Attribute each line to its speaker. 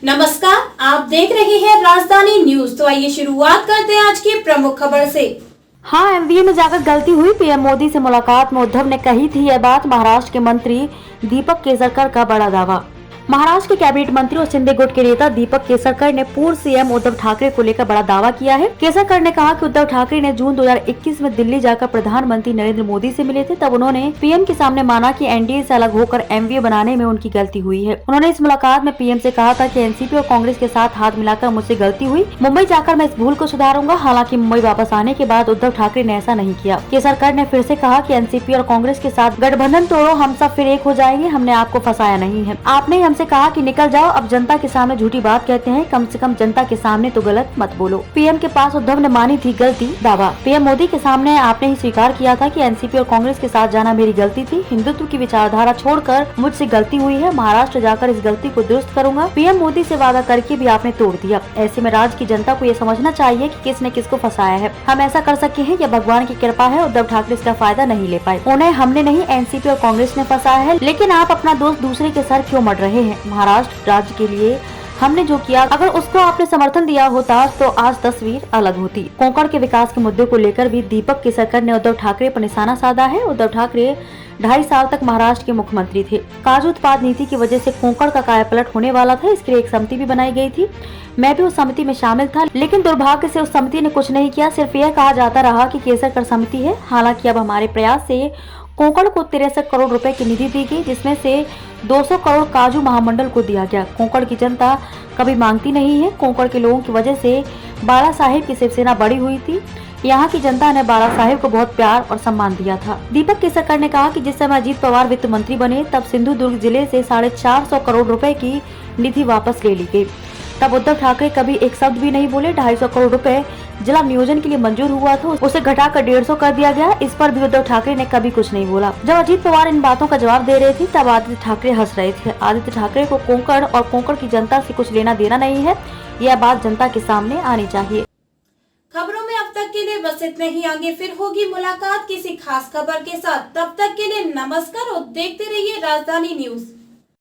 Speaker 1: नमस्कार, आप देख रहे हैं राजधानी न्यूज। तो आइए शुरुआत करते हैं आज की प्रमुख खबर से।
Speaker 2: हाँ, एमवीए में जाकर गलती हुई। पीएम मोदी से मुलाकात में उद्धव ने कही थी यह बात। महाराष्ट्र के मंत्री दीपक केसरकर का बड़ा दावा। महाराष्ट्र के कैबिनेट मंत्री और शिंदे गुट के नेता दीपक केसरकर ने पूर्व सीएम उद्धव ठाकरे को लेकर बड़ा दावा किया है। केसरकर ने कहा कि उद्धव ठाकरे ने जून 2021 में दिल्ली जाकर प्रधानमंत्री नरेंद्र मोदी से मिले थे। तब उन्होंने पीएम के सामने माना कि एनडीए से अलग होकर एमवीए बनाने में उनकी गलती हुई है। उन्होंने इस मुलाकात में पीएम से कहा था कि एनसीपी और कांग्रेस के साथ हाथ मिलाकर मुझसे गलती हुई। मुंबई जाकर मैं इस भूल को सुधारूंगा। हालांकि मुंबई वापस आने के बाद उद्धव ठाकरे ने ऐसा नहीं किया। केसरकर ने फिर से कहा कि एनसीपी और कांग्रेस के साथ गठबंधन तोड़ो, हम सब फिर एक हो जाएंगे। हमने आपको फंसाया नहीं है। आपने हमसे कहा कि निकल जाओ। अब जनता के सामने झूठी बात कहते हैं, कम से कम जनता के सामने तो गलत मत बोलो। पीएम के पास उद्धव ने मानी थी गलती। दावा। पीएम मोदी के सामने आपने ही स्वीकार किया था कि एनसीपी और कांग्रेस के साथ जाना मेरी गलती थी। हिंदुत्व की विचारधारा छोड़कर मुझसे गलती हुई है। महाराष्ट्र जाकर इस गलती को दुरुस्त करूंगा। पीएम मोदी से वादा करके भी आपने तोड़ दिया। ऐसे में राज्य की जनता को ये समझना चाहिए कि किसने किसको फंसाया है। हम ऐसा कर सके हैं, यह भगवान की कृपा है। उद्धव ठाकरे इसका फायदा नहीं ले पाए। उन्हें हमने नहीं, एनसीपी और कांग्रेस ने फंसाया है। लेकिन आप अपना दोस्त दूसरे के सर क्यों मढ़ रहे हैं? महाराष्ट्र राज्य के लिए हमने जो किया, अगर उसको आपने समर्थन दिया होता तो आज तस्वीर अलग होती। कोंकण के विकास के मुद्दे को लेकर भी दीपक केसरकर ने उद्धव ठाकरे पर निशाना साधा है। उद्धव ठाकरे 2.5 साल तक महाराष्ट्र के मुख्यमंत्री थे। काजू उत्पाद नीति की वजह से कोंकण का कायापलट होने वाला था। इसके लिए एक समिति भी बनाई गई थी। मैं भी उस समिति में शामिल था, लेकिन दुर्भाग्य से उस समिति ने कुछ नहीं किया। सिर्फ यह कहा जाता रहा कि केसरकर समिति है। हालांकि अब हमारे प्रयास से कोंकण को 63 करोड़ रुपए की निधि दी गई, जिसमें से 200 करोड़ काजू महामंडल को दिया गया। कोंकण की जनता कभी मांगती नहीं है। कोंकण के लोगों की वजह से बाला साहेब की शिवसेना बड़ी हुई थी। यहाँ की जनता ने बाला साहेब को बहुत प्यार और सम्मान दिया था। दीपक केसरकर ने कहा कि जिस समय अजीत पवार वित्त मंत्री बने, तब सिंधुदुर्ग जिले से 450 करोड़ रुपए की निधि वापस ले ली गई। तब उद्धव ठाकरे कभी एक शब्द भी नहीं बोले। 250 करोड़ रुपए जिला नियोजन के लिए मंजूर हुआ था, उसे घटाकर 150 कर दिया गया। इस पर भी उद्धव ठाकरे ने कभी कुछ नहीं बोला। जब अजीत पवार इन बातों का जवाब दे रहे थे, तब आदित्य ठाकरे हंस रहे थे। आदित्य ठाकरे को कोंकण और कोंकण की जनता से कुछ लेना देना नहीं है। यह बात जनता के सामने आनी चाहिए।
Speaker 1: खबरों में अब तक के लिए बस इतना ही। आगे फिर होगी मुलाकात किसी खास खबर के साथ। तब तक के लिए नमस्कार और देखते रहिए राजधानी न्यूज।